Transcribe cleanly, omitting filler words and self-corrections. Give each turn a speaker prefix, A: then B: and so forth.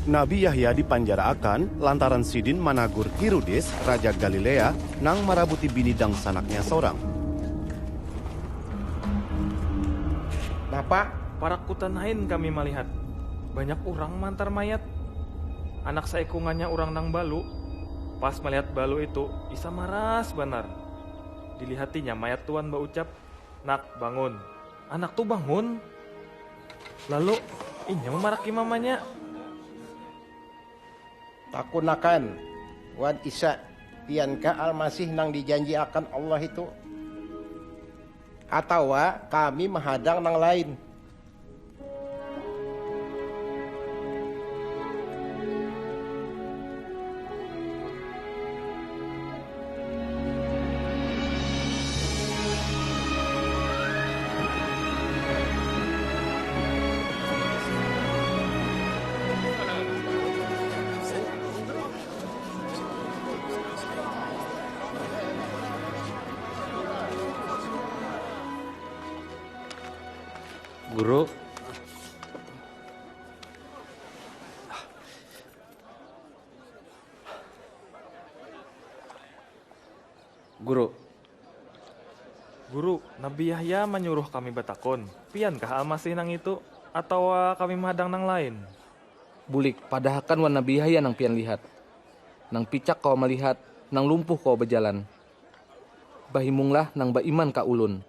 A: Nabi Yahya dipanjaraakan lantaran sidin managur Herodes, Raja Galilea, nang marabuti binidang sanaknya seorang.
B: Bapak,
C: Parakutanain kami melihat banyak orang mantar mayat. Anak saikungannya orang nang balu. Pas melihat balu itu, isa maras benar. Dilihatinya mayat tuan ucap, "Nak, bangun." Anak tuh bangun. Lalu, inya memaraki mamanya.
B: takunakan wan Isa pianka almasih nang dijanji akan Allah itu. Atawa kami menghadang nang lain.
D: Guru,
C: Guru, Nabi Yahya menyuruh kami batakon. Piankah almasih nang itu? Atau kami menghadang nang lain?
D: bulik padahakan wan Nabi Yahya nang pian lihat. Nang picak kau melihat, nang lumpuh kau berjalan. Bahimunglah nang baiman ka ulun.